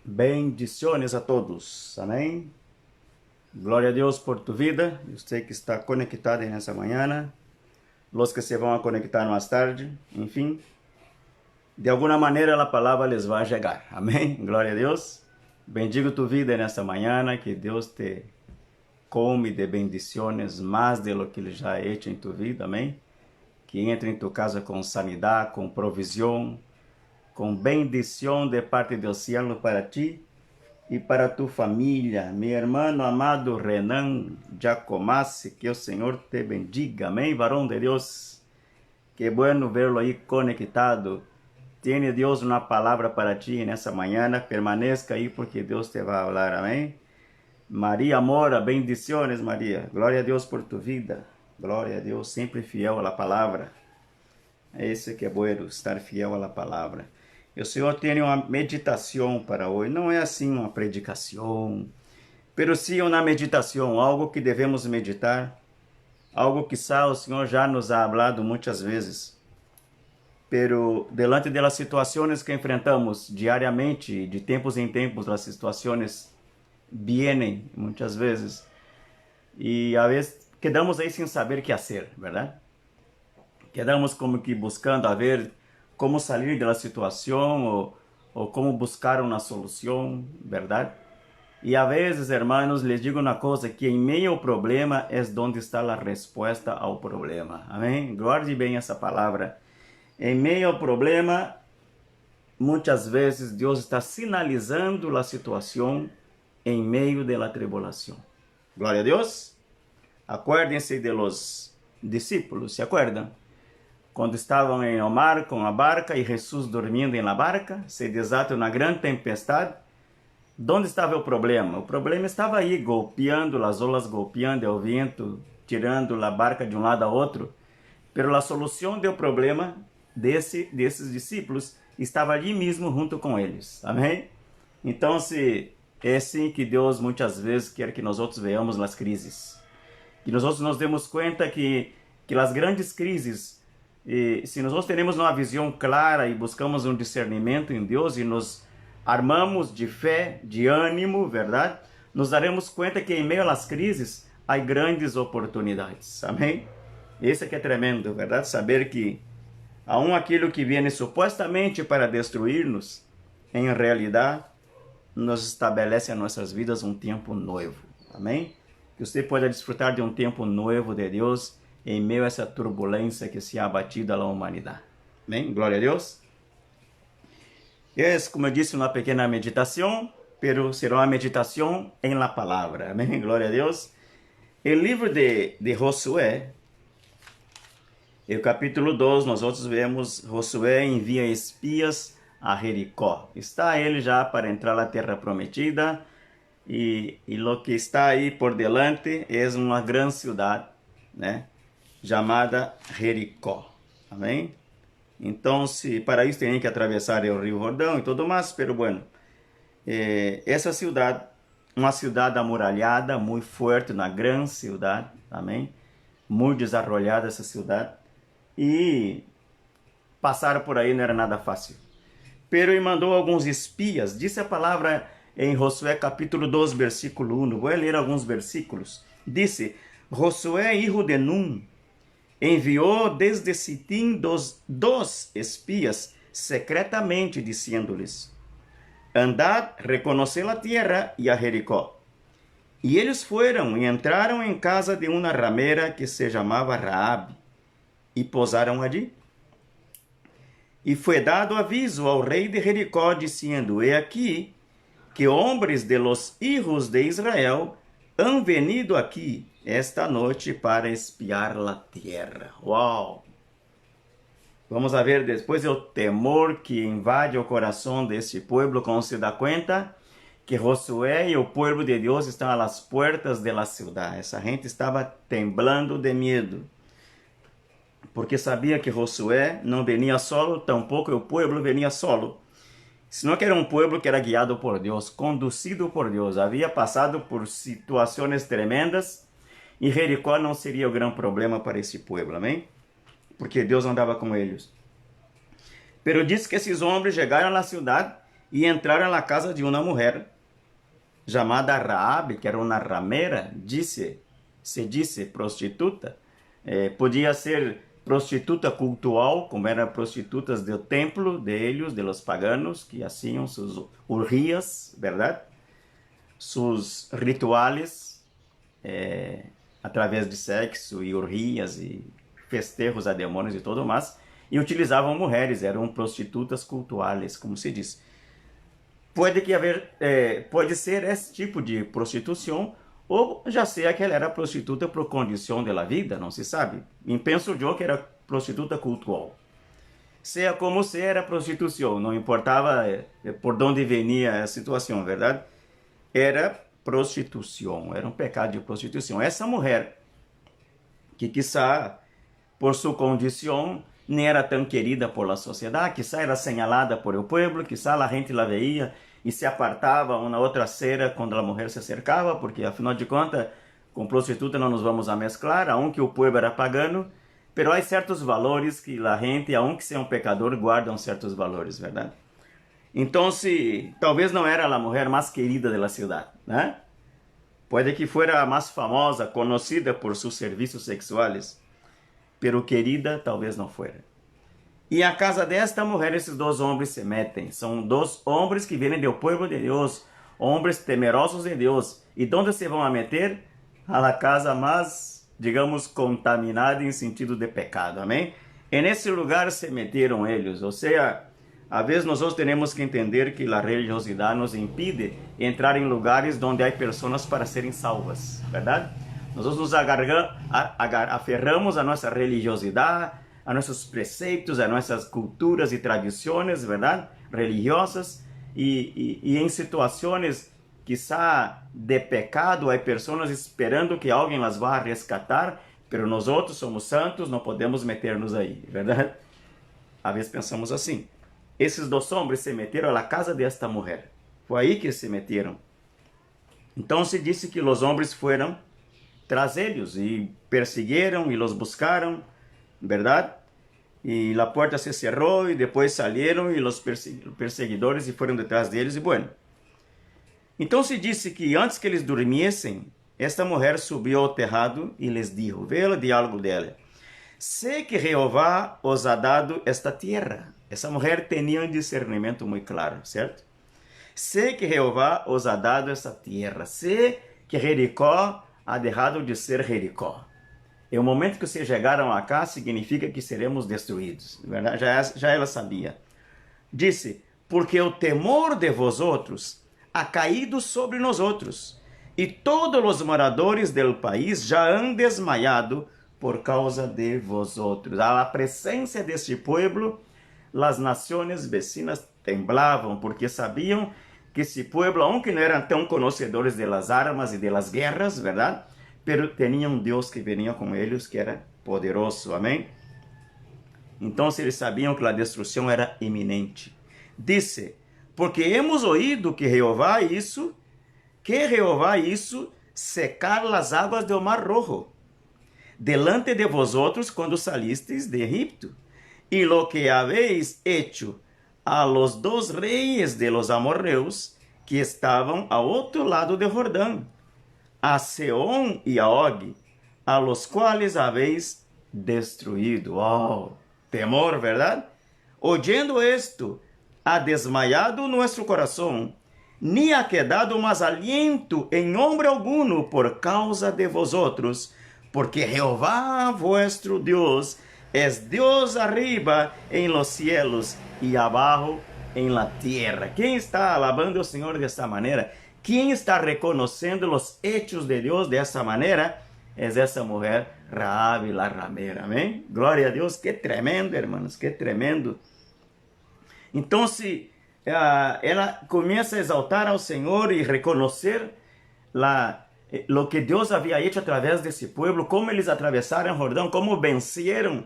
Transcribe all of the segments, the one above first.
Bendiciones a todos, amém? Glória a Deus por tu vida, você que está conectado nessa manhã, os que se vão a conectar mais tarde, enfim, de alguma maneira a palavra les vai chegar, amém? Glória a Deus, bendigo tu vida nessa manhã, que Deus te come de bendiciones mais de lo que Ele já hecho em tu vida, amém? Que entre em tu casa com sanidade, com provisão, com bendição de parte do cielo para ti e para tu família. Meu irmão amado Renan Giacomassi, que o Senhor te bendiga. Amém, varão de Deus. Que bueno verlo aí conectado. Tiene Deus uma palavra para ti nessa manhã. Permaneça aí porque Deus te vai falar. Amém. Maria Mora, bendiciones, Maria. Glória a Deus por tu vida. Glória a Deus, sempre fiel à palavra. É isso que é bueno, estar fiel à palavra. O Senhor tem uma meditação para hoje. Não é assim uma predicação, pero sim uma meditação, algo que devemos meditar, algo que o Senhor já nos ha hablado muitas vezes. Pero delante das situações que enfrentamos diariamente, de tempos em tempos, as situações vienen muitas vezes e a vezes quedamos aí sem saber o que fazer, verdade? Quedamos como que buscando a ver como sair da situação ou como buscar uma solução, verdade? E a vezes, hermanos, les digo uma coisa, que em meio ao problema é onde está a resposta ao problema. Amém? Guarde bem essa palavra. Em meio ao problema, muitas vezes Deus está sinalizando a situação em meio da tribulação. Glória a Deus. Acuérdense de los discípulos, ¿se acuerdan? Quando estavam em o mar com a barca e Jesus dormindo na barca, se desata uma grande tempestade. Onde estava o problema? O problema estava aí, golpeando, as olas golpeando, o vento tirando a barca de um lado a outro. Pero a solução do problema desses discípulos estava ali mesmo junto com eles. Amém? Então, é assim que Deus muitas vezes quer que nós outros veamos as crises. Que nós outros nos demos conta que as grandes crises, e se nós temos uma visão clara e buscamos um discernimento em Deus e nos armamos de fé, de ânimo, verdade? Nos daremos conta que em meio às crises há grandes oportunidades. Amém? Esse que é tremendo, verdade? Saber que aquilo que vem supostamente para destruir-nos, em realidade, nos estabelece em nossas vidas um tempo novo. Amém? Que você possa desfrutar de um tempo novo de Deus em meio a essa turbulência que se ha abatido à humanidade. Amém? Glória a Deus. É, como eu disse, uma pequena meditação, pero será uma meditação em la palavra. Amém? Glória a Deus. O livro de Josué, no capítulo 2, nós outros vemos Josué envia espias a Jericó. Está ele já para entrar na terra prometida e lo que está aí por delante é uma grande cidade, né? Chamada Jericó. Amém? Então, para isso tem que atravessar o Rio Jordão e tudo mais, pero bueno, essa cidade, uma cidade amuralhada, muito forte, uma grande cidade, amém? Muito desarrollada essa cidade, e passar por aí não era nada fácil. Pero ele mandou alguns espias, disse a palavra em Josué capítulo 2, versículo 1, vou ler alguns versículos. Disse: Josué, hijo de Nun, enviou desde Sitim dos espias secretamente, dizendo-lhes: andad, reconoced a tierra e a Jericó. E eles foram e entraram em casa de uma ramera que se chamava Raabe, e pousaram ali. E foi dado aviso ao rei de Jericó, dizendo: he aqui que homens de los hijos de Israel han venido aqui esta noite para espiar a terra. Uau! Vamos ver depois o temor que invade o coração desse povo quando se dá conta que Josué e o povo de Deus estão às portas da cidade. Essa gente estava temblando de medo, porque sabia que Josué não venia solo, tampouco o povo venia solo, senão que era um povo que era guiado por Deus, conduzido por Deus, havia passado por situações tremendas, e Jericó não seria o grande problema para esse povo, amém? Porque Deus andava com eles. Pero diz que esses homens chegaram na cidade e entraram na casa de uma mulher chamada Raabe, que era uma rameira, se disse prostituta. Podia ser prostituta cultual, como eram prostitutas do templo deles, de los paganos, que haciam sus urgias, verdade? Sus rituales, através de sexo e urgias e festejos a demônios e tudo mais, e utilizavam mulheres, eram prostitutas cultuales, como se diz. Pode ser esse tipo de prostituição, ou já seja que ela era prostituta por condição da vida, não se sabe. E penso eu que era prostituta cultual. Seja como seja, era prostituição, não importava por onde vinha a situação, verdade? Era prostituição, era um pecado de prostituição. Essa mulher, que quizá por sua condição nem era tão querida por la sociedade, quizá era señalada por el pueblo, quizá a gente la veía e se apartava uma outra cera quando a mulher se acercava, porque afinal de contas, com prostituta não nos vamos a mesclar, aunque o povo era pagano, pero há certos valores que a gente, aunque seja um pecador, guardam certos valores, verdade? Então, talvez não era a mulher mais querida da cidade, né? Pode que fosse a mais famosa, conhecida por seus serviços sexuais, pero querida talvez não fosse. E a casa desta mulher, esses dois homens se metem. São dois homens que vêm do povo de Deus, homens temerosos de Deus. E onde se vão a meter? A la casa mais, digamos, contaminada em sentido de pecado, amém? E nesse lugar se meteram eles. Ou seja, às vezes nós temos que entender que a religiosidade nos impede entrar em lugares onde há pessoas para serem salvas, verdade? Nós nos aferramos a nossa religiosidade, a nossos preceitos, a nossas culturas e tradições, verdade? Religiosas, e em situações, quizá de pecado, há pessoas esperando que alguém las vá resgatar, pero nós outros somos santos, não podemos meter-nos aí, verdade? Às vezes pensamos assim. Esses dois homens se meteram à casa desta mulher. Foi aí que se meteram. Então se disse que os homens foram trazê-los e perseguiram e los buscaram, verdade? E a porta se cerrou e depois saíram e os perseguidores e foram detrás deles e bueno. Então se disse que antes que eles dormiessem, esta mulher subiu ao terrado e lhes disse, veja o diálogo dela, sei que Jeová os ha dado esta terra. Essa mulher tinha um discernimento muito claro, certo? Sei que Jeová os ha dado esta terra. Sei que Jericó ha deixado de ser Jericó. E o momento que vocês chegaram acá, significa que seremos destruídos. Já ela sabia. Disse, porque o temor de vosotros ha caído sobre nós outros, e todos os moradores do país já han desmaiado por causa de vosotros. A presença deste povo, as nações vecinas temblavam, porque sabiam que esse povo, aunque não eram tão conhecedores das armas e das guerras, verdade? Pero tinham um Deus que vinha com eles, que era poderoso, amém? Então eles sabiam que a destruição era iminente. Disse, porque hemos ouído que Jeová hizo secar as águas do Mar Rojo, delante de vosotros quando salisteis de Egipto, e lo que habéis hecho a los dos reyes de los amorreus que estavam ao outro lado de Jordão, a Seón e a Og, a los quales habéis destruído. Oh, temor, verdade? Oyendo esto, ha desmayado nuestro corazón, ni ha quedado más aliento en hombre alguno por causa de vosotros, porque Jehová vuestro Dios es Dios arriba en los cielos y abajo en la tierra. ¿Quién está alabando al Señor de esta manera? ¿Quién está reconociendo los hechos de Dios de esta manera? Es essa mulher, Raabe la ramera. Amém? Glória a Deus. Que tremendo, hermanos, que tremendo. Então, ela começa a exaltar ao Senhor e reconhecer lo que Deus havia hecho através desse povo, como eles atravessaram o Jordão, como venceram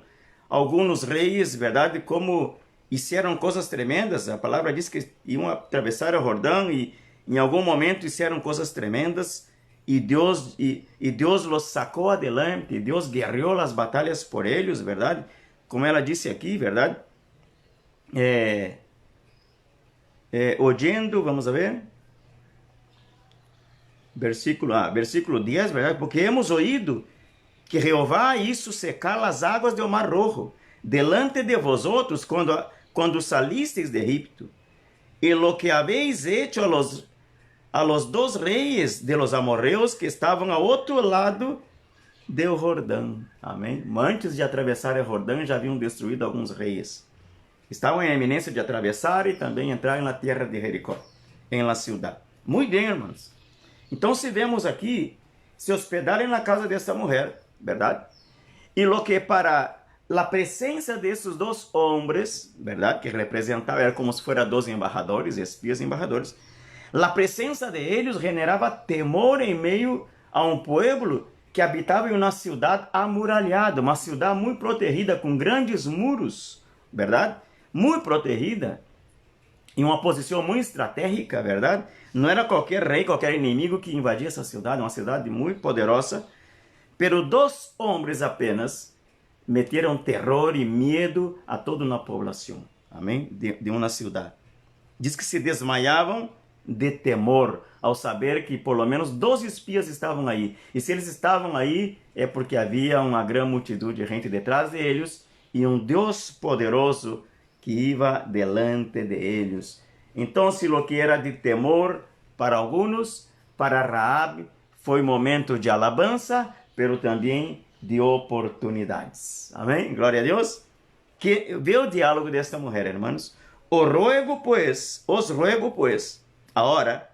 alguns reis, verdade? Como fizeram coisas tremendas. A palavra diz que iam atravessar o Jordão e em algum momento fizeram coisas tremendas. E Deus los sacou adelante, Deus guerreou as batalhas por eles, verdade? Como ela disse aqui, verdade? oyendo, vamos a ver, versículo 10, ¿verdad? Porque hemos oído que Jehová hizo secar las aguas del mar rojo delante de vosotros cuando salisteis de Egipto, y lo que habéis hecho a los dos reyes de los amorreos que estavam ao outro lado do Jordão. Amém? Antes de atravessar o Jordão, já haviam destruído alguns reis. Estavam em eminência de atravessar e também entrar na terra de Jericó, em la ciudad. Muito bem, irmãos. Então, se vemos aqui, se hospedarem na casa dessa mulher, verdade? E lo que para a presença desses dois homens, verdade? Que representavam, era como se fossem 12 embajadores, espias embajadores. A presença de eles generava temor em meio a um povo que habitava em uma cidade amuralhada, uma cidade muito protegida, com grandes muros, verdade? Muito protegida, em uma posição muito estratégica, verdade? Não era qualquer rei, qualquer inimigo que invadia essa cidade, uma cidade muito poderosa. Pero dois homens apenas meteram terror e medo a toda uma população, amém? De uma cidade. Diz que se desmaiavam de temor ao saber que por lo menos 12 espias estavam aí. E se eles estavam aí, é porque havia uma grande multidão de gente detrás de eles e um Deus poderoso que iba delante de eles. Então, se lo que era de temor para alguns, para Rahab, foi momento de alabança, pero também de oportunidades. Amém? Glória a Deus. Que vê o diálogo desta mulher, irmãos. Os ruego, pues, agora,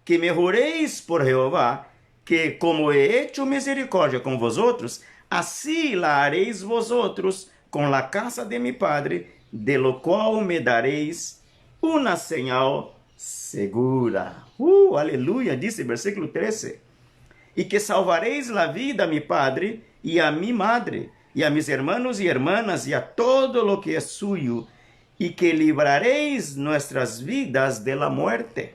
que me juréis por Jehová, que como he hecho misericórdia com vosotros, assim la haréis vosotros com la casa de mi padre, de lo qual me dareis uma señal segura. Aleluia, disse versículo 13. E que salvareis la vida a mi padre e a mi madre, e a mis hermanos e hermanas, e a todo lo que é suyo, e que librareis nuestras vidas de la muerte.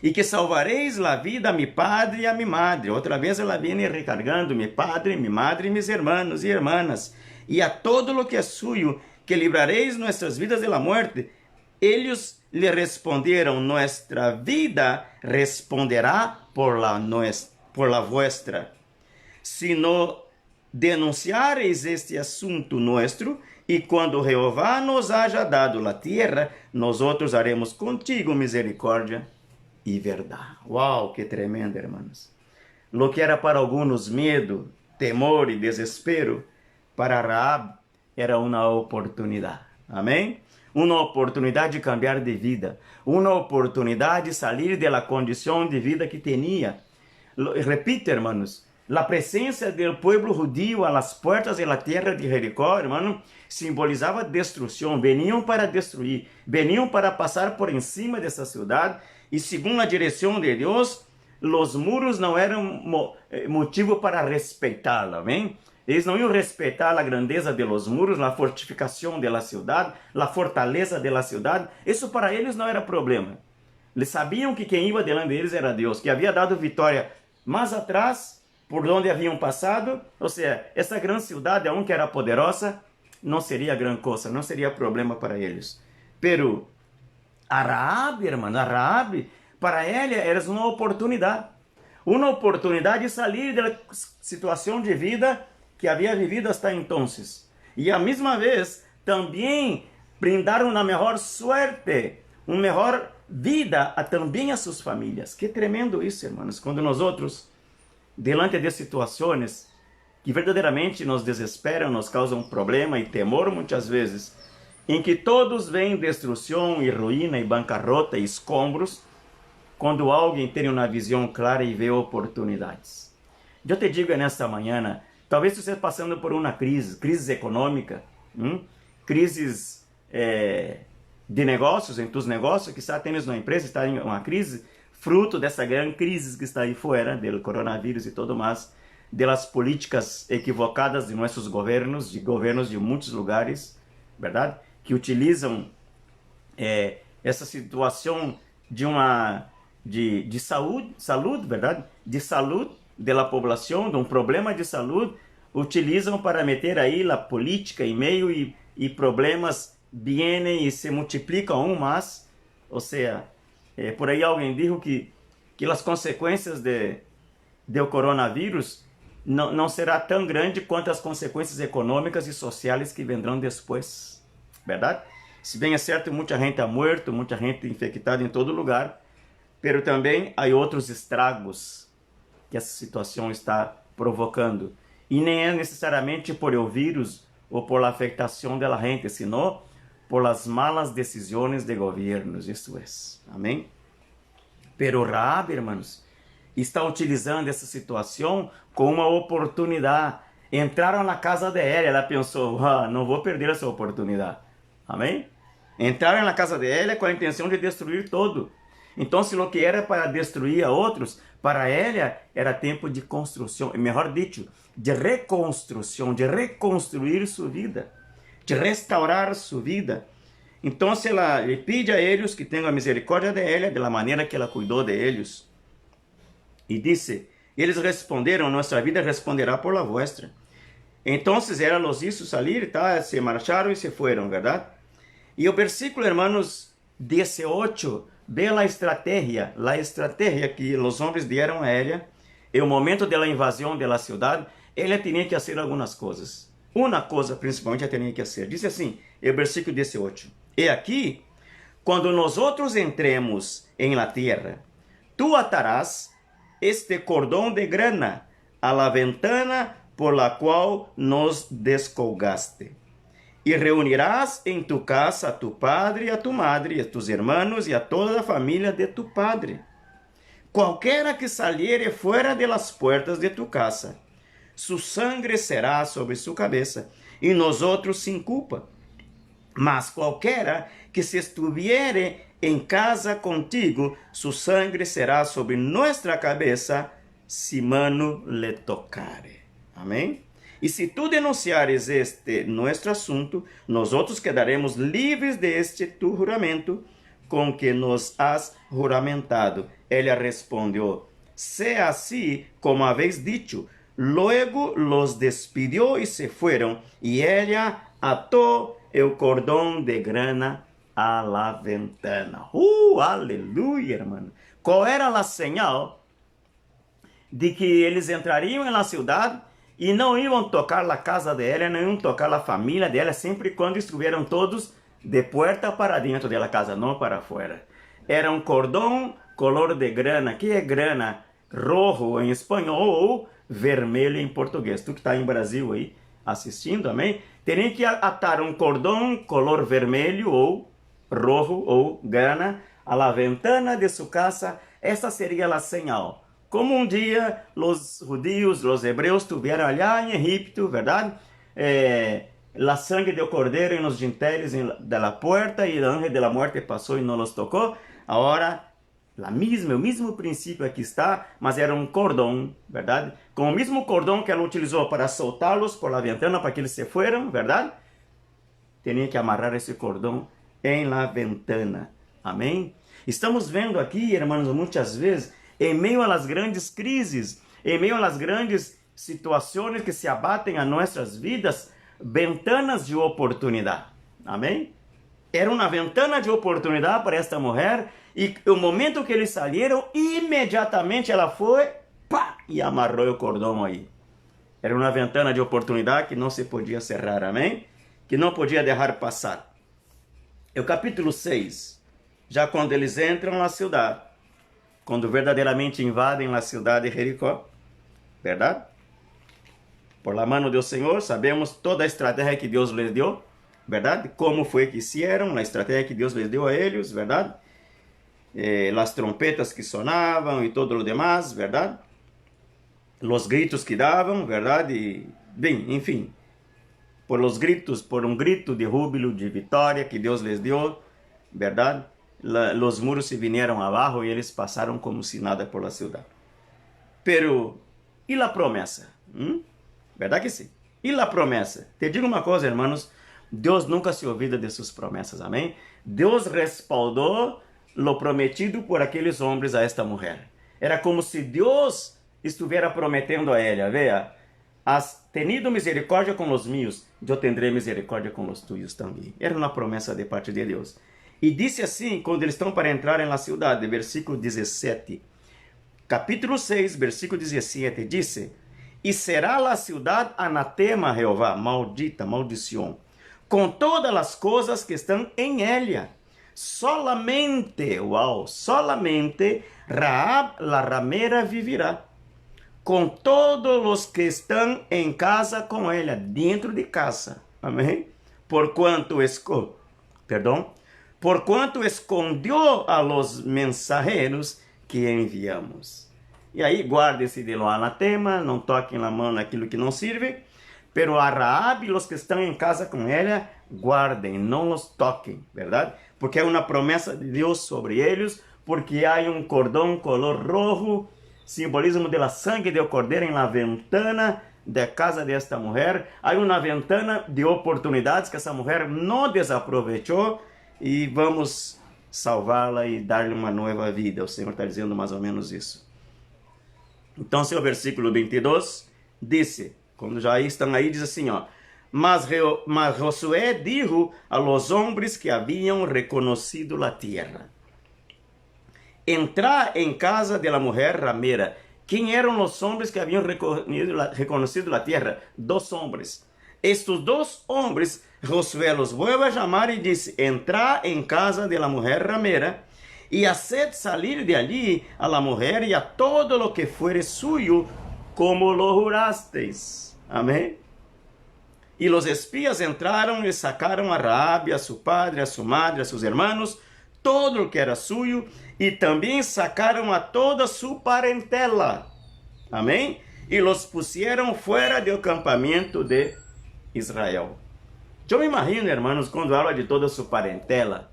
E que salvareis la vida a mi padre e a mi madre. Outra vez ela viene recargando mi padre, mi madre, mis hermanos e hermanas, e a todo lo que é suyo, que librareis nuestras vidas de la muerte. Eles lhe responderam: nuestra vida responderá por la vuestra. Se no denunciareis este assunto nuestro, e quando Jeová nos haja dado la tierra, nosotros haremos contigo misericórdia e verdade. Uau, que tremendo, irmãos. Lo que era para alguns medo, temor e desespero, para Rahab era uma oportunidade. Amém? Uma oportunidade de cambiar de vida, uma oportunidade de sair da condição de vida que tinha. Repito, irmãos, a presença do povo judío a las puertas de la tierra de Jericó, hermano, simbolizava destruição. Veniam para destruir, veniam para passar por encima dessa cidade, e segundo a direção de Deus, os muros não eram motivo para respeitá-la, amém? Eles não iam respeitar a grandeza de los muros, a fortificação da cidade, a fortaleza da cidade. Isso para eles não era problema. Eles sabiam que quem ia delante deles era Deus, que havia dado vitória mais atrás, por onde haviam passado. Ou seja, essa grande cidade, aunque era poderosa, não seria grande coisa, não seria problema para eles. Pero a Rahab, irmão, para ela era uma oportunidade de sair da situação de vida que havia vivido hasta entonces. E a mesma vez, também brindaram uma melhor suerte, uma melhor vida também a suas famílias. Que tremendo isso, irmãos, quando nós outros, diante de situações que verdadeiramente nos desesperam, nos causam problema e temor muitas vezes, em que todos veem destruição e ruína e bancarrota e escombros, quando alguém tem uma visão clara e vê oportunidades. Eu te digo nesta manhã, talvez você esteja passando por uma crise econômica, crises de negócios, em tus negócios, que está tendo uma empresa, está em uma crise, fruto dessa grande crise que está aí fora, do coronavírus e tudo mais, das políticas equivocadas de nossos governos, de governos de muitos lugares, verdade? Que utilizam essa situação de saúde, verdade? De saúde da população, de um problema de saúde, utilizam para meter aí a política em meio e problemas vêm e se multiplicam mais Ou seja, por aí alguém disse que as consequências do coronavírus não será tão grande quanto as consequências econômicas e sociais que vendrão depois, verdade? Se bem é certo, muita gente ha morto, muita gente infectada em todo lugar, pero também há outros estragos que essa situação está provocando. E nem é necessariamente por o vírus ou por a afectação da gente, senão por as malas decisões de governos, isso é. Amém? Pero Raab, irmãos, está utilizando essa situação como uma oportunidade. Entraram na casa de ela pensou, não vou perder essa oportunidade. Amém? Entraram na casa de ela com a intenção de destruir todo. Então, se o que era para destruir a outros, para ela era tempo de construção, melhor dito, de reconstrução, de reconstruir sua vida, de restaurar sua vida. Então, ela lhe pede a eles que tenham a misericórdia de ela, da maneira que ela cuidou de eles. E disse, eles responderam, nossa vida responderá por la vuestra. Então, ela los hizo salir, tá? Se marcharam e se foram, verdade? E o versículo, hermanos, 18, vê a estratégia que os homens deram a ela, e o momento da invasão da cidade, ela tinha que fazer algumas coisas. Uma coisa, principalmente, ela tinha que fazer. Diz assim, o versículo 18, e aqui, quando nós outros entremos em la terra, tu atarás este cordão de grana a la ventana por la qual nos descolgaste. E reunirás em tu casa a tu padre e a tu madre, e a tus hermanos e a toda a família de tu padre. Qualquer que saliere fora de las puertas de tu casa, su sangre será sobre sua cabeça, e nosotros sin culpa. Mas qualquer que se estuviere em casa contigo, su sangre será sobre nuestra cabeça, si mano le tocare. Amém? E se tu denunciares este nosso assunto, nós outros quedaremos livres deste tu juramento com que nos has juramentado. Ela respondeu, sea assim como habéis dicho. Luego los despidió e se foram, e ela atou o cordão de grana a la ventana. Aleluia, hermano. Qual era a señal de que eles entrariam na cidade e não iam tocar a casa dela, não iam tocar a família dela, sempre quando estiveram todos de porta para dentro da casa, não para fora. Era um cordão color de grana, que é grana, rojo em espanhol ou vermelho em português. Tu que está em Brasil aí assistindo, amém? Teria que atar um cordão color vermelho ou rojo ou grana a la ventana de sua casa. Essa seria a señal. Como um dia os judíos, os hebreus estiveram allá em Egipto, verdade? La sangre do cordeiro em los dinteles de la puerta e o ángel de la muerte passou e não los tocou. Agora, o mesmo princípio aqui está, mas era um cordão, verdade? Com o mesmo cordão que ela utilizou para soltá-los por la ventana para que eles se fueram, verdade? Tinha que amarrar esse cordão em la ventana. Amém? Estamos vendo aqui, irmãos, muitas vezes, em meio às grandes crises, em meio às grandes situações que se abatem a nossas vidas, ventanas de oportunidade. Amém? Era uma ventana de oportunidade para esta mulher, e o momento que eles saíram, imediatamente ela foi, pá, e amarrou o cordão aí. Era uma ventana de oportunidade que não se podia cerrar, amém? Que não podia deixar passar. O capítulo 6, já quando eles entram na cidade, quando verdadeiramente invadem a cidade de Jericó, verdade? Por la mano do Senhor, sabemos toda a estratégia que Deus lhes deu, verdade? Como foi que hicieron, a estratégia que Deus lhes deu a eles, verdade? As trompetas que sonavam e todo o demás, verdade? Os gritos que davam, verdade? E, bem, enfim, por um grito de júbilo, de vitória que Deus lhes deu, verdade? Os muros se vieram abaixo e eles passaram como se nada por la cidade. Pero, e a promessa? Verdade que sim? E a promessa? Te digo uma coisa, irmãos, Deus nunca se olvida de suas promessas, amém? Deus respaldou lo prometido por aqueles homens a esta mulher. Era como se Deus estivesse prometendo a ela, veja, has tenido misericórdia com os meus, eu tendré misericórdia com os tuyos também. Era uma promessa de parte de Deus. E disse assim, quando eles estão para entrar na cidade, versículo 17. Capítulo 6, versículo 17, disse: E será a cidade anatema Jeová, maldita, maldição, com todas as coisas que estão em ela. Solamente Raab, la ramera, vivirá, com todos os que estão em casa com ela, dentro de casa. Amém? Porquanto escondeu a los mensageiros que enviamos. E aí, guarde-se de lo anatema, não toquem na mão naquilo que não serve, pero a Raab e os que estão em casa com ela, guardem, não os toquem, verdade? Porque é uma promessa de Deus sobre eles, porque há um cordão color rojo, simbolismo da sangue do cordeiro em la ventana da casa desta mulher. Há uma ventana de oportunidades que essa mulher não desaproveitou e vamos salvá-la e dar-lhe uma nova vida. O Senhor está dizendo mais ou menos isso. Então, seu versículo 22 disse, quando já estão aí, diz assim, ó: Mas Josué dijo a los hombres que haviam reconocido a tierra: Entrá em casa de la mujer ramera. Quem eram os homens que haviam reconocido a tierra? 2 homens. Estes 2 homens, Josué los vuelve a chamar e diz: Entrá em casa de la mujer ramera, e haced salir de allí a la mujer y a todo lo que fuere suyo, como lo jurasteis. Amém? E los espías entraram e sacaram a Raabe, a su padre, a su madre, a sus hermanos, todo o que era suyo, e também sacaram a toda su parentela. Amém? E los pusieron fuera do campamento de Israel. Eu me imagino, hermanos, quando habla de toda su parentela,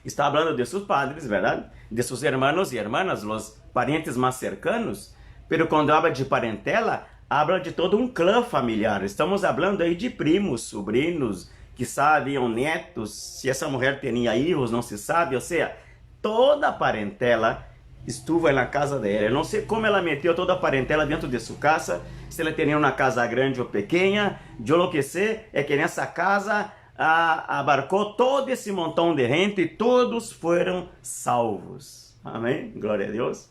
está hablando de sus padres, ¿verdad? De sus hermanos y hermanas, los parientes más cercanos. Pero quando habla de parentela, habla de todo um clã familiar. Estamos hablando aí de primos, sobrinhos, quizá haviam netos, se essa mulher tinha filhos, não se sabe. Ou seja, toda a parentela estuvo na casa dela. Eu não sei como ela meteu toda a parentela dentro de sua casa, se ela tinha uma casa grande ou pequena. Eu lo que sei é que nessa casa abarcou todo esse montão de gente e todos foram salvos. Amém? Glória a Deus.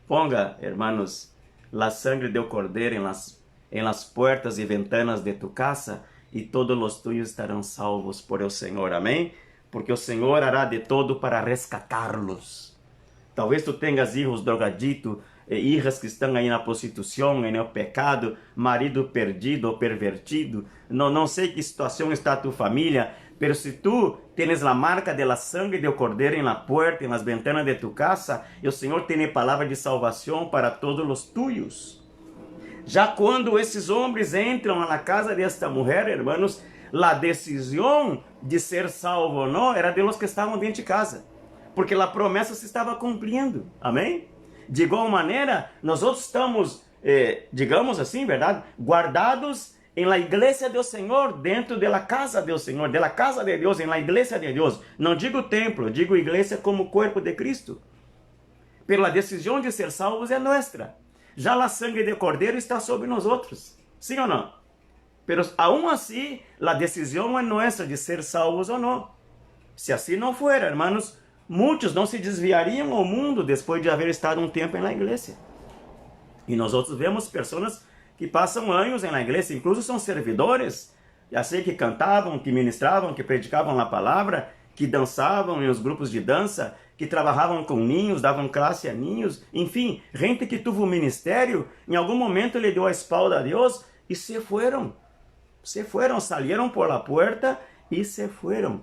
Ponga, hermanos, la sangre del cordeiro en las puertas y ventanas de tu casa, y todos los tuyos estarán salvos por el Senhor. Amém? Porque o Senhor hará de todo para rescatarlos. Talvez tu tenhas hijos drogaditos, hijas que estão aí na prostituição, no pecado, marido perdido ou pervertido. Não sei que situação está tu família, pero se tu tens a marca de la sangre del cordeiro en la puerta, en las ventanas de tu casa, o Senhor tem palavra de salvação para todos os tuyos. Já quando esses homens entram na casa desta mulher, hermanos, a decisão de ser salvo ou não era de los que estavam dentro de casa, porque a promessa se estava cumprindo. Amém? De igual maneira, nós outros estamos, digamos assim, verdade, guardados em la igreja do Senhor, dentro da casa do Senhor, da casa de Deus, em la igreja de Deus. Não digo templo, digo igreja como corpo de Cristo. Pela decisão de ser salvos é nossa. Já a sangue de cordeiro está sobre nós outros. Sim ou não? Pero aún assim, a decisão é nossa de ser salvos ou não. Se assim não for, hermanos, muitos não se desviariam ao mundo depois de haver estado um tempo na igreja. E nós outros vemos pessoas que passam anos na igreja, incluso são servidores, já sei que cantavam, que ministravam, que predicavam a palavra, que dançavam em os grupos de dança, que trabalhavam com ninhos, davam classe a ninhos, enfim, gente que teve um ministério, em algum momento ele deu a espalda a Deus e se foram, salieron por la puerta e se foram.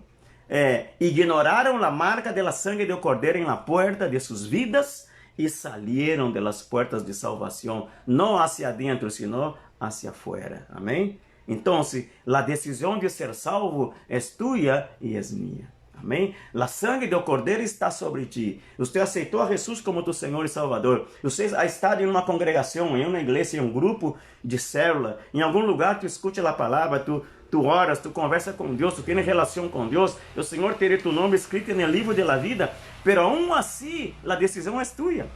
Ignoraram a marca de la sangre del cordeiro en la puerta de sus vidas e salieron de las puertas de salvação, não hacia adentro, sino hacia afuera. Amém? Então, a decisão de ser salvo é tua e é minha. Amém? A sangue do cordeiro está sobre ti. Você aceitou a Jesus como tu Senhor e Salvador. Você ha estado em uma congregação, em uma igreja, em um grupo de célula. Em algum lugar tu escute a palavra, tu oras, tu conversa com Deus, tu tens relação com Deus. O Senhor terá tu nome escrito no livro da vida. Pero aún assim, a decisão é tua.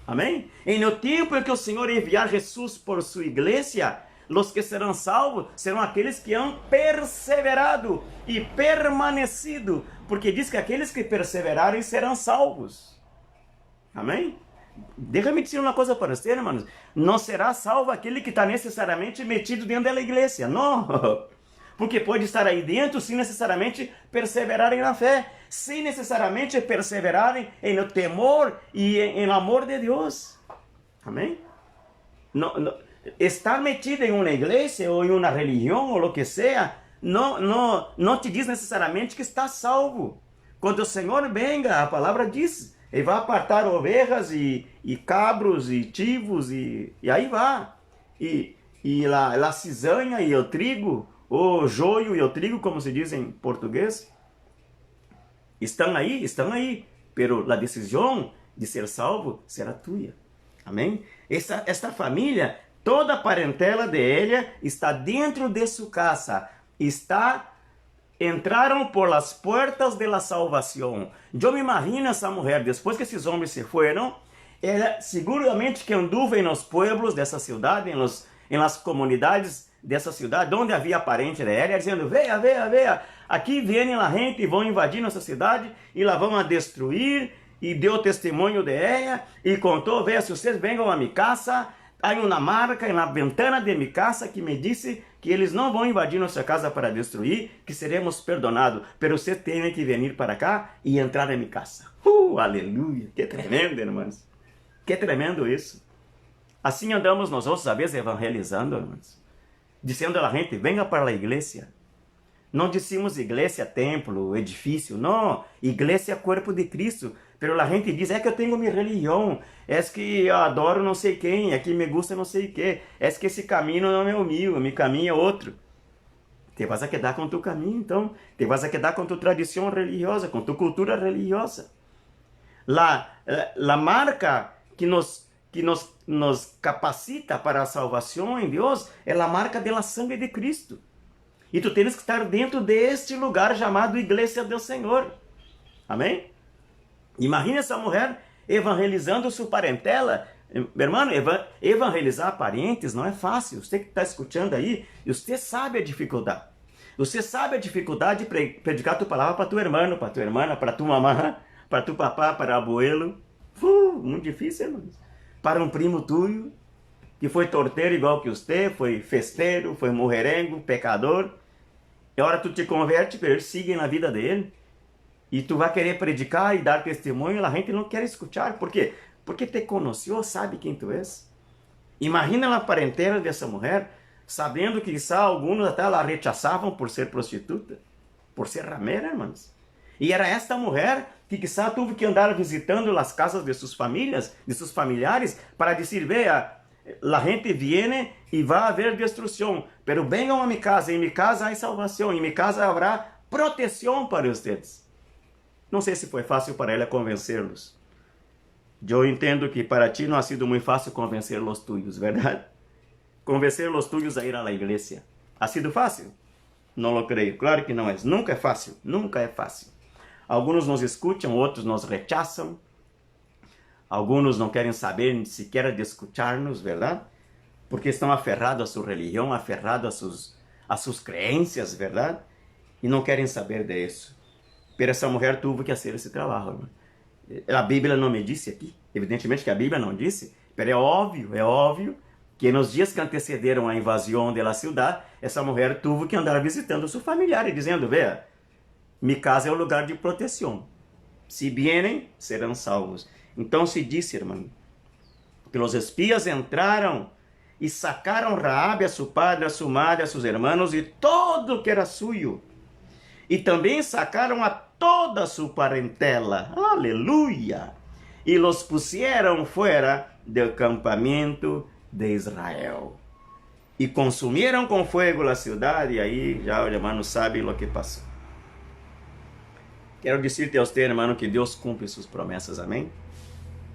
Amém? E no tempo em que o Senhor enviar Jesus por sua igreja, Los que serão salvos serão aqueles que han perseverado e permanecido, porque diz que aqueles que perseverarem serão salvos. Amém? Déjame dizer uma coisa para você, irmãos. Não será salvo aquele que está necessariamente metido dentro da igreja. Não. Porque pode estar aí dentro sem necessariamente perseverarem na fé. Sem necessariamente perseverarem no temor e em amor de Deus. Amém? Estar metido em uma igreja ou em uma religião ou o que seja, não te diz necessariamente que está salvo. Quando o Senhor venga, a palavra diz... Ele vai apartar ovelhas e cabros e chivos e aí vai. E a cisanha e o trigo, o joio e o trigo, como se diz em português, estão aí. Pero a decisão de ser salvo será tua. Amém? Esta família, toda a parentela de ela está dentro de sua casa. Entraram por las puertas de la salvación. Eu me imagino essa mulher, depois que esses homens se foram, ela seguramente que anduvo nos pueblos dessa cidade, em las comunidades dessa cidade, onde havia parente dela, dizendo, veja, aqui vem a gente e vão invadir nossa cidade e lá vão a destruir, e deu testemunho de ela, e contou, veja, se vocês venham a minha casa, há uma marca na ventana de minha casa que me disse que eles não vão invadir nossa casa para destruir, que seremos perdonados, pero você tem que vir para cá e entrar em minha casa. Aleluia! Que tremendo, irmãos! Que tremendo isso! Assim andamos nós outros, às vezes, evangelizando, irmãos, dizendo a gente, venha para a igreja. Não dizemos igreja, templo, edifício, não, igreja é corpo de Cristo. Pero a gente diz, é que eu tenho minha religião, é que eu adoro não sei quem, é que me gusta não sei o que, é que esse caminho não é o meu caminho é outro. Te vas a quedar com tu caminho, então, te vas a quedar com tu tradição religiosa, com tu cultura religiosa. La marca que nos capacita para a salvação em Deus é a marca da sangue de Cristo. E tu tens que estar dentro deste lugar chamado Igreja do Senhor. Amém? Imagina essa mulher evangelizando sua parentela. Meu irmão, evangelizar parentes não é fácil. Você que está escutando aí, você sabe a dificuldade. Você sabe a dificuldade de predicar tua palavra para tu irmão, para tua irmã, para tu mamã, para tu papá, para o abuelo. Muito difícil, irmãos. Para um primo tuyo, que foi torteiro igual que você, foi festeiro, foi mulherengo, pecador. E agora tu te converte, pero ele sigue na vida dele. E tu vai querer predicar e dar testemunho, a gente não quer escutar. Por quê? Porque te conheceu, sabe quem tu és. Imagina a parentela dessa mulher, sabendo que quizá alguns até la rechazavam por ser prostituta, por ser ramera, irmãos. E era esta mulher que quizá teve que andar visitando as casas de suas famílias, de seus familiares, para dizer, veja, a gente viene e vai haver destruição, pero venham a minha casa, em minha casa há salvação, em minha casa haverá proteção para vocês. Não sei se foi fácil para ela convencê-los. Eu entendo que para ti não ha sido muito fácil convencer os tuyos, verdade? Convencer os tuyos a ir à igreja. Ha sido fácil? Não lo creio. Claro que não é. Nunca é fácil. Nunca é fácil. Alguns nos escutam, outros nos rechazam. Alguns não querem saber sequer de escutar-nos, verdade? Porque estão aferrados à sua religião, aferrados às suas crenças, verdade? E não querem saber disso. Pero essa mulher teve que fazer esse trabalho. A Bíblia não me disse aqui. Evidentemente que a Bíblia não disse. Pero é óbvio que nos dias que antecederam a invasão da cidade, essa mulher teve que andar visitando seu familiar e dizendo, veja, minha casa é o lugar de proteção. Se vierem, serão salvos. Então se disse, irmão, que os espias entraram e sacaram Raabe, a seu padre, a sua madre, a seus irmãos e todo o que era suyo. E também sacaram a toda sua parentela. Aleluia! E los pusieron fuera del campamento de Israel. E consumiram com fogo a cidade. E aí já os irmãos sabem o que passou. Quero dizer-te a você, irmão, que Deus cumpre suas promessas. Amém?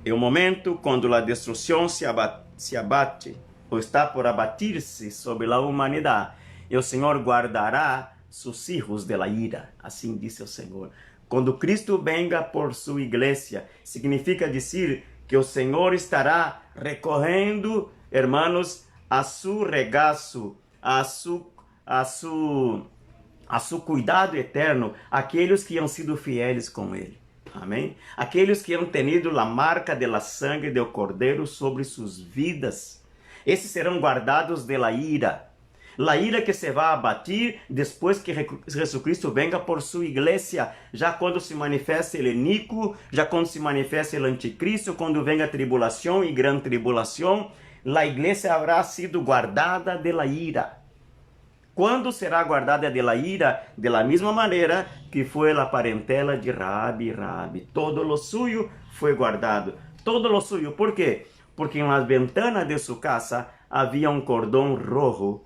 É o momento quando a destruição se abate, ou está por abatir-se sobre a humanidade. E o Senhor guardará seus filhos de la ira. Assim disse o Senhor. Quando Cristo venga por sua igreja, significa dizer que o Senhor estará recorrendo, irmãos, a su regaço, a su cuidado eterno, aqueles que han sido fiéis com ele. Amém? Aqueles que han tenido a marca da sangue do Cordeiro sobre suas vidas. Esses serão guardados de la ira. La ira que se vai abatir depois que Jesucristo venga por sua igreja, já quando se manifeste o iníquo, já quando se manifeste o anticristo, quando venga a tribulação e grande tribulação, a igreja haverá sido guardada de la ira. Quando será guardada de la ira? De la mesma maneira que foi a parentela de Raabe. Todo lo suyo foi guardado. Todo lo suyo. ¿Por quê? Porque em las ventanas de sua casa havia um cordão rojo,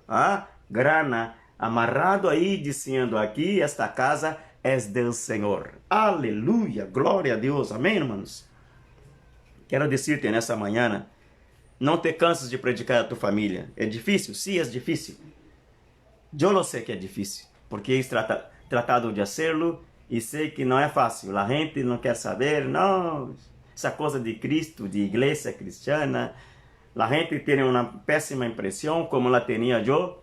grana, amarrado aí, dizendo aqui, esta casa é del Senhor. Aleluia, glória a Deus, amém, irmãos? Quero dizer-te nessa manhã, não te canses de predicar a tua família. É difícil? Sim, é difícil. Eu lo sei que é difícil, porque he tratado de hacerlo e sei que não é fácil. A gente não quer saber, não, essa coisa de Cristo, de igreja cristiana. A gente tem uma péssima impressão, como la tinha eu,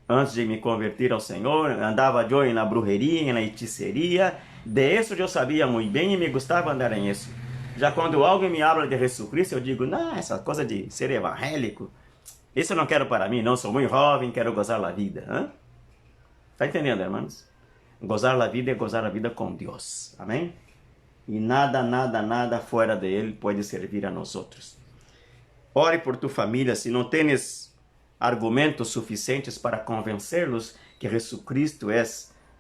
antes de me converter ao Senhor. Andava eu na brujeria, na hechiceria. De isso eu sabia muito bem e me gostava andar em isso. Já quando alguém me habla de Jesus Cristo, eu digo, não, essa coisa de ser evangélico, isso eu não quero para mim, não, sou muito jovem, quero gozar a vida. Está entendendo, irmãos? Gozar a vida é gozar a vida com Deus, amém? E nada fora de Ele pode servir a nós outros. Ore por tu família, se não tens argumentos suficientes para convencê-los que Jesus Cristo é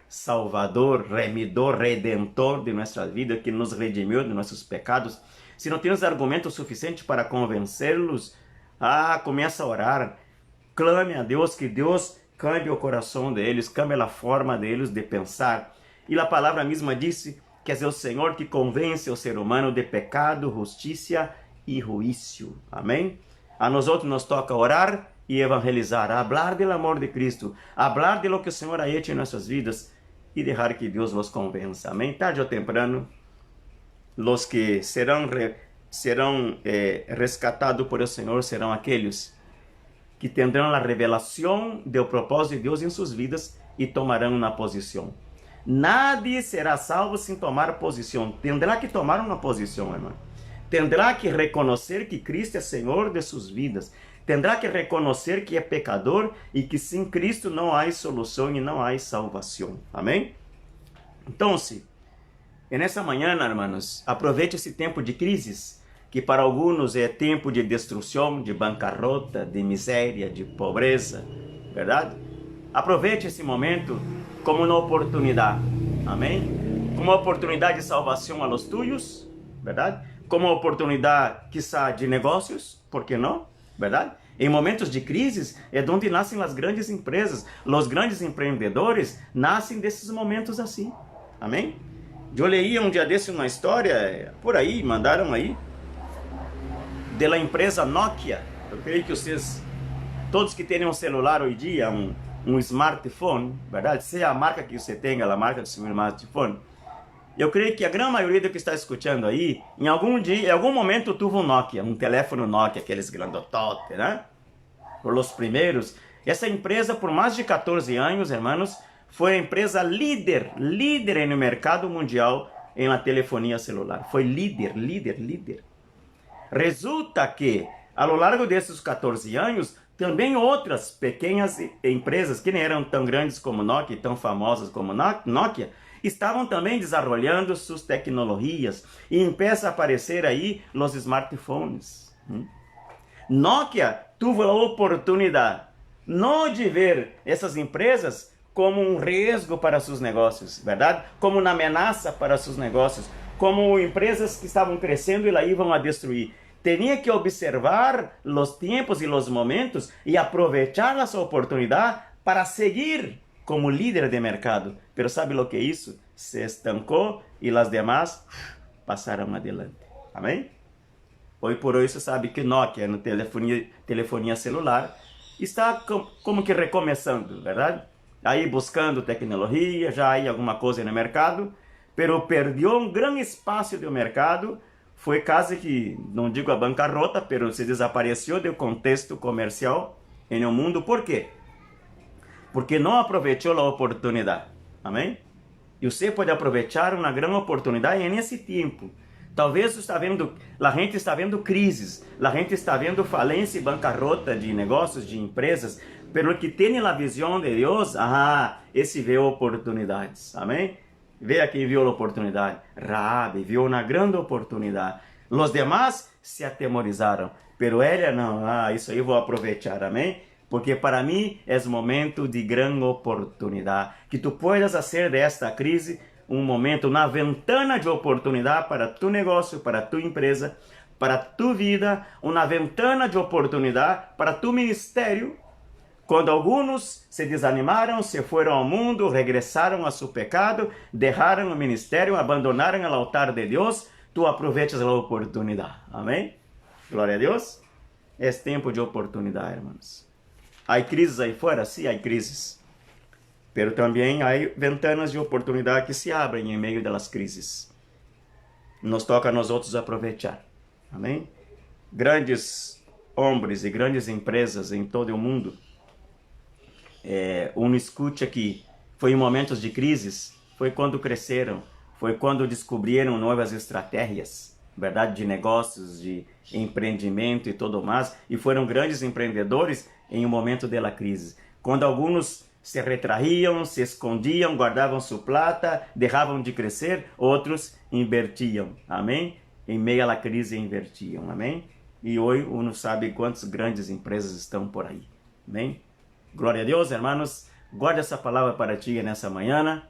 Salvador, remidor, redentor de nossa vida, que nos redimiu de nossos pecados. Se não tens argumentos suficientes para convencê-los, começa a orar, clame a Deus, que Deus cambie o coração deles, cambie a forma deles de pensar. E a palavra mesma disse que é o Senhor que convence o ser humano de pecado, justiça e juízo. Amém? A nós outros nos toca orar e evangelizar, hablar do amor de Cristo, hablar de lo que o Senhor ha hecho em nossas vidas e deixar que Deus nos convença. Amém? Tarde ou temprano, os que serão rescatados por o Senhor serão aqueles que terão a revelação do propósito de Deus em suas vidas e tomarão uma posição. Nadie será salvo sem tomar posição. Tendrá que tomar uma posição, irmão. Tendrá que reconhecer que Cristo é Senhor de suas vidas. Tendrá que reconhecer que é pecador e que sem Cristo não há solução e não há salvação. Amém? Então, nessa manhã, irmãos, aproveite esse tempo de crises, que para alguns é tempo de destruição, de bancarrota, de miséria, de pobreza, verdade? Aproveite esse momento como uma oportunidade, amém? Como uma oportunidade de salvação a los tuyos, verdade? Como uma oportunidade, quizá, de negócios, por que não, verdade? Em momentos de crises é onde nascem as grandes empresas, os grandes empreendedores nascem desses momentos assim, amém? Eu li um dia desse uma história, por aí, mandaram aí, da empresa Nokia. Eu creio que vocês, todos que têm um celular hoje em dia, um smartphone, verdade? Seja a marca que você tenha, a marca do seu smartphone, eu creio que a grande maioria do que está escutando aí, em algum momento teve um Nokia, um telefone Nokia, aqueles grandototes, né? Por os primeiros. Essa empresa, por mais de 14 anos, irmãos, foi a empresa líder no mercado mundial em la telefonia celular. Foi líder. Resulta que, ao longo desses 14 anos, também outras pequenas empresas, que nem eram tão grandes como Nokia, tão famosas como Nokia, estavam também desenvolvendo suas tecnologias e empieza a aparecer aí os smartphones. Nokia teve a oportunidade não de ver essas empresas como um risco para seus negócios, verdade? Como uma ameaça para seus negócios, como empresas que estavam crescendo e lá iam a destruir. Tinha que observar os tempos e os momentos e aproveitar essa oportunidade para seguir como líder de mercado. Pero sabe o que é isso? Se estancou e as demais passaram adelante. Amém? Hoje por hoje você sabe que Nokia, no telefonia celular, está como que recomeçando, verdade? Aí buscando tecnologia, já aí alguma coisa no mercado, pero perdeu um grande espaço do mercado, foi quase que, não digo a bancarrota, pero se desapareceu do contexto comercial, em um mundo. ¿Por quê? Porque não aproveitou a oportunidade. Amém? E você pode aproveitar uma grande oportunidade nesse tempo. Talvez a gente está vendo crises, a gente está vendo falência e bancarrota de negócios, de empresas, pero que tem a visão de Deus, esse vê oportunidades. Amém? Vê aqui viu a oportunidade. Raabe viu uma grande oportunidade. Os demais se atemorizaram, pero ela não, isso aí vou aproveitar. Amém? Porque para mim é momento de grande oportunidade. Que tu puedas fazer desta crise um momento, uma ventana de oportunidade para tu negócio, para tu empresa, para tu vida, uma ventana de oportunidade para tu ministério. Quando alguns se desanimaram, se foram ao mundo, regressaram a seu pecado, deixaram o ministério, abandonaram o altar de Deus, tu aproveitas a oportunidade. Amém? Glória a Deus. É tempo de oportunidade, irmãos. Há crises aí fora? Sim, há crises. Pero também há ventanas de oportunidade que se abrem em meio das crises. Nos toca a nós outros aproveitar. Amém? Grandes homens e grandes empresas em todo o mundo, uno escuta que foi em momentos de crises, foi quando cresceram, foi quando descobriram novas estratégias, verdade, de negócios, de empreendimento e tudo mais, e foram grandes empreendedores em um momento da crise. Quando alguns se retraíam, se escondiam, guardavam sua plata, deixavam de crescer, outros invertiam, amém? Em meio à crise invertiam, amém? E hoje uno sabe quantas grandes empresas estão por aí, amém? Glória a Deus, hermanos. Guarda essa palavra para ti nessa manhã.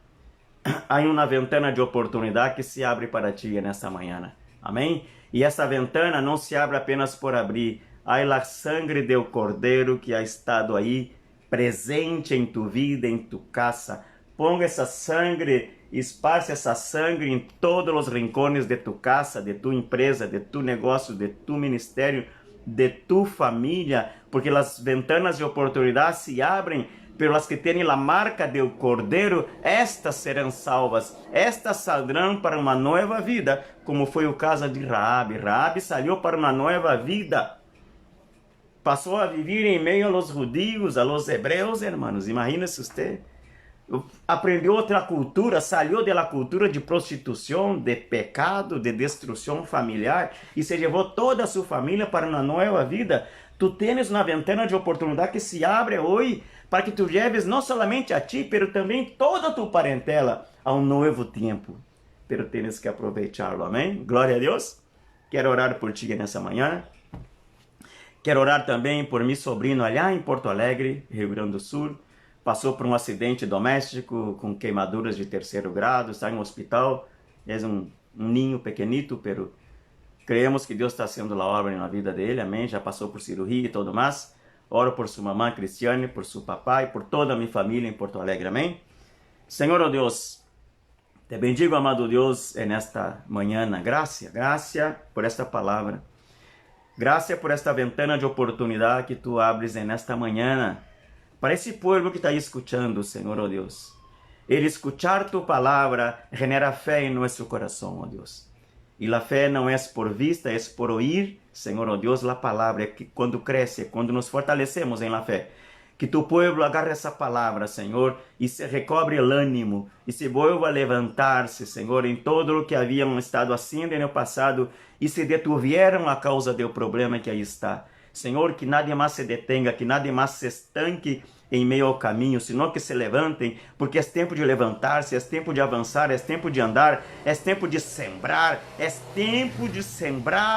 Há uma ventana de oportunidade que se abre para ti nessa manhã. Amém? E essa ventana não se abre apenas por abrir. Há a sangue do Cordeiro que ha estado aí, presente em tu vida, em tu casa. Ponga essa sangue, esparce essa sangue em todos os rincones de tu casa, de tu empresa, de tu negócio, de tu ministério, de tu família, porque as ventanas de oportunidade se abrem pelas que têm a marca do Cordeiro, estas serão salvas, estas saldrão para uma nova vida, como foi o caso de Raabe. Raabe saiu para uma nova vida, passou a viver em meio aos judeus, aos hebreus, hermanos. Imagina-se você, aprendeu outra cultura, saiu da cultura de prostituição, de pecado, de destruição familiar e se levou toda a sua família para uma nova vida. Tu tens uma ventana de oportunidade que se abre hoje para que tu leves não somente a ti, pero também toda a tua parentela a um novo tempo. Pero tens que aproveitá-lo, amém? Glória a Deus. Quero orar por ti nessa manhã. Quero orar também por meu sobrinho allá em Porto Alegre, Rio Grande do Sul. Passou por um acidente doméstico com queimaduras de 3º grado, está em um hospital. É um ninho pequenito, pero creemos que Deus está fazendo a obra na vida dele, amém? Já passou por cirurgia e tudo mais. Oro por sua mamãe Cristiane, por seu papai, por toda a minha família em Porto Alegre, amém? Senhor, oh Deus, te bendigo, amado Deus, nesta manhã. Graça por esta palavra. Graça por esta ventana de oportunidade que tu abres nesta manhã. Para esse povo que está escutando, Senhor, oh Deus. Ele escuchar tu palavra genera fé em nosso coração, oh Deus. E a fé não é por vista, é por ouvir, Senhor, oh Deus, a palavra, que quando cresce, quando nos fortalecemos em la fé, que tu povo agarre essa palavra, Senhor, e se recobre o ânimo, e se vuelva a levantar-se, Senhor, em todo o que haviam estado haciendo no passado, e se detuvieram a causa do problema que aí está. Senhor, que nada mais se detenga, que nada mais se estanque em meio ao caminho, senão que se levantem, porque é tempo de levantar-se, é tempo de avançar, é tempo de andar, é tempo de sembrar,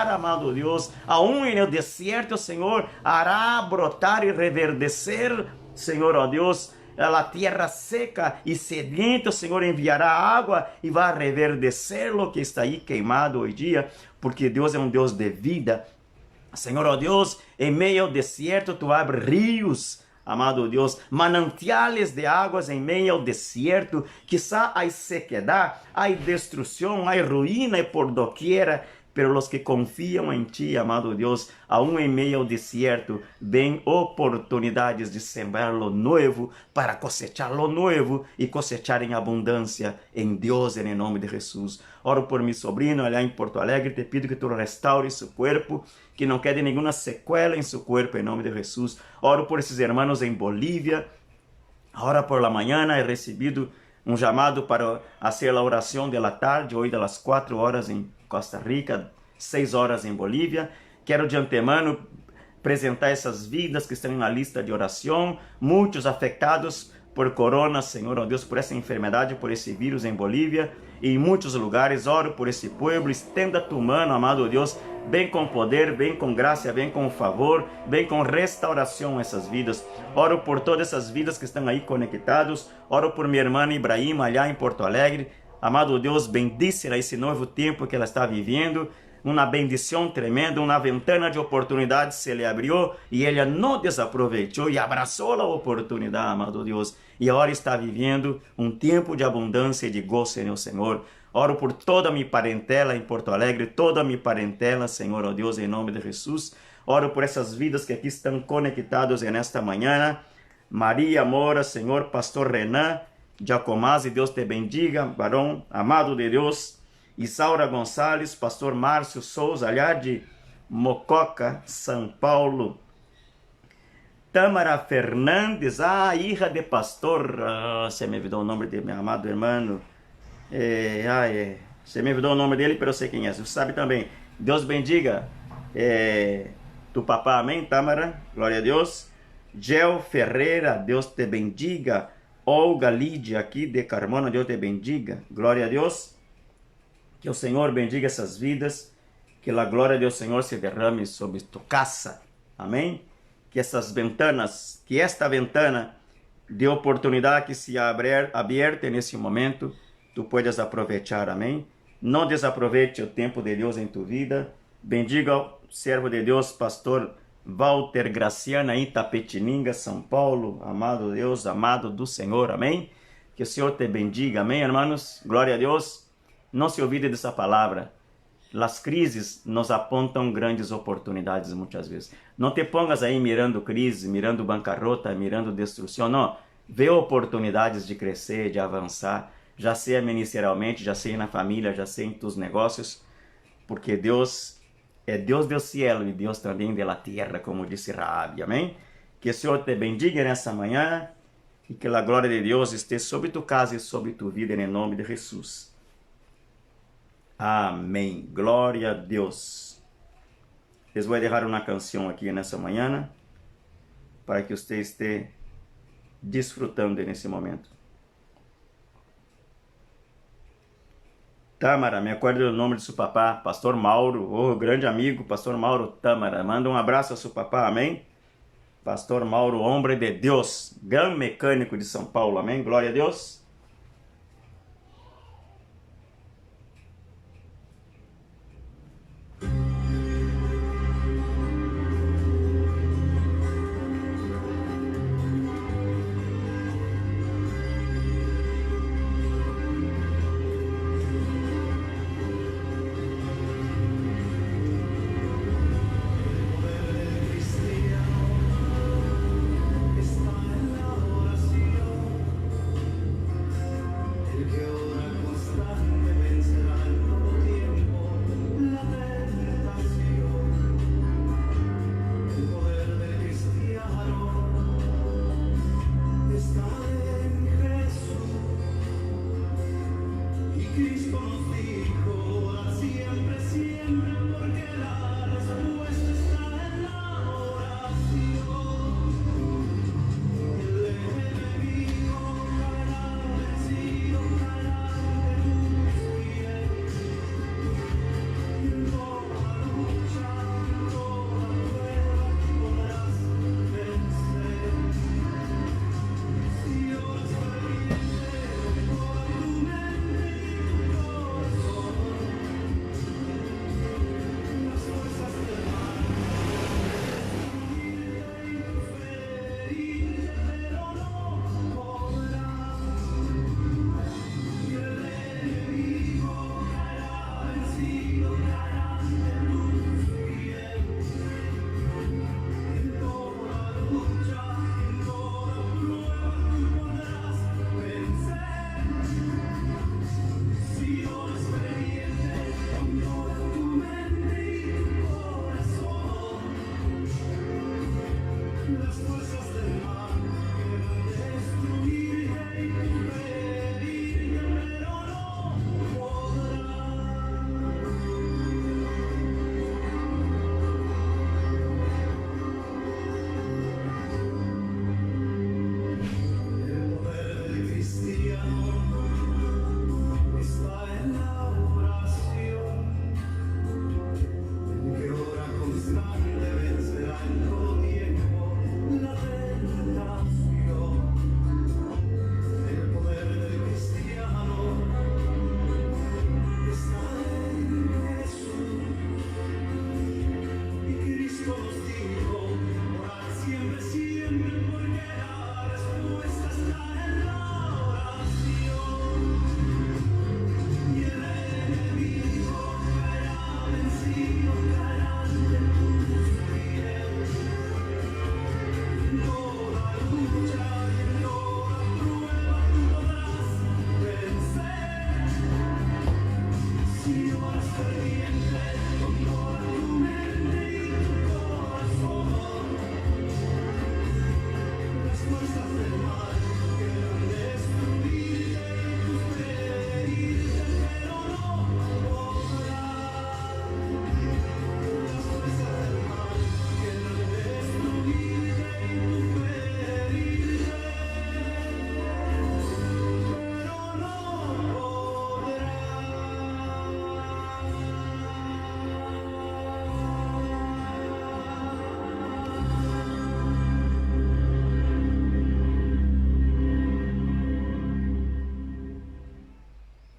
amado Deus. Aún no deserto, Senhor, hará brotar e reverdecer, Senhor, ó Deus, a terra seca e sedienta, o Senhor enviará água e vai reverdecer o que está aí queimado hoje dia, porque Deus é um Deus de vida. Senhor, ó Deus, em meio ao deserto, tu abre rios, amado Deus, manantiales de águas em meio ao deserto. Quizá há sequidade, há destruição, há ruína por doquiera, pero los que confían en ti, amado Dios, aún en meio ao deserto, ven oportunidades de sembrar lo nuevo para cosechar lo nuevo e cosechar em abundância em Deus, em nome de Jesus. Oro por mi sobrino allá em Porto Alegre, te pido que tu restaure su cuerpo, que não quede nenhuma sequela em su cuerpo, em nome de Jesus. Oro por esses hermanos em Bolívia. Ahora por la mañana he recibido um chamado para fazer a oração de la tarde, hoje das 4 horas em Costa Rica, 6 horas em Bolívia. Quero de antemano apresentar essas vidas que estão na lista de oração, muitos afetados por corona, Senhor, ó Deus, por essa enfermidade, por esse vírus em Bolívia e em muitos lugares. Oro por esse povo, estenda tu mano, amado Deus, vem com poder, vem com graça, vem com favor, vem com restauração essas vidas. Oro por todas essas vidas que estão aí conectados. Oro por minha irmã Ibrahim, allá em Porto Alegre. Amado Deus, bendice-la esse novo tempo que ela está vivendo. Uma bendição tremenda, uma ventana de oportunidade se lhe abriu e ela não desaproveitou e abraçou a oportunidade, amado Deus. E agora está vivendo um tempo de abundância e de gozo no Senhor. Oro por toda a minha parentela em Porto Alegre, toda a minha parentela, Senhor, ó Deus, em nome de Jesus. Oro por essas vidas que aqui estão conectadas nesta manhã. Maria Mora, Senhor, Pastor Renan, Giacomazzi, Deus te bendiga, varão amado de Deus. Isaura Gonçalves, Pastor Márcio Souza, allá de Mococa, São Paulo. Tâmara Fernandes, hija de pastor, se me olvidou o nome de meu amado irmão. Se me olvidou o nome dele, mas eu sei quem é. Você sabe também. Deus bendiga tu papá, amém, Tâmara, glória a Deus. Gel Ferreira, Deus te bendiga. Olga Lídia, aqui de Carmona, Deus te bendiga, glória a Deus. Que o Senhor bendiga essas vidas, que a glória do Senhor se derrame sobre tu casa, amém? Que essas ventanas, que esta ventana de oportunidade que se abre aberta nesse momento, tu puedas aproveitar, amém? Não desaproveite o tempo de Deus em tu vida. Bendiga o servo de Deus, pastor Walter Graciana, em Tapetininga, São Paulo, amado Deus, amado do Senhor, amém? Que o Senhor te bendiga, amém, irmãos? Glória a Deus. Não se olvide dessa palavra. As crises nos apontam grandes oportunidades muitas vezes. Não te pongas aí mirando crise, mirando bancarrota, mirando destruição. Não. Vê oportunidades de crescer, de avançar. Já seja ministerialmente, já seja na família, já seja em tus negócios. Porque Deus é Deus do céu e Deus também da terra, como disse Raabe. Amém? Que o Senhor te bendiga nessa manhã e que a glória de Deus esteja sobre tu casa e sobre tu vida, em nome de Jesus. Amém. Glória a Deus. Les vou deixar uma canção aqui nessa manhã para que você esteja desfrutando nesse momento. Tâmara, me acordo do nome de seu papá, Pastor Mauro, grande amigo, Pastor Mauro Tâmara. Manda um abraço a seu papá, amém? Pastor Mauro, homem de Deus, gran mecânico de São Paulo, amém? Glória a Deus.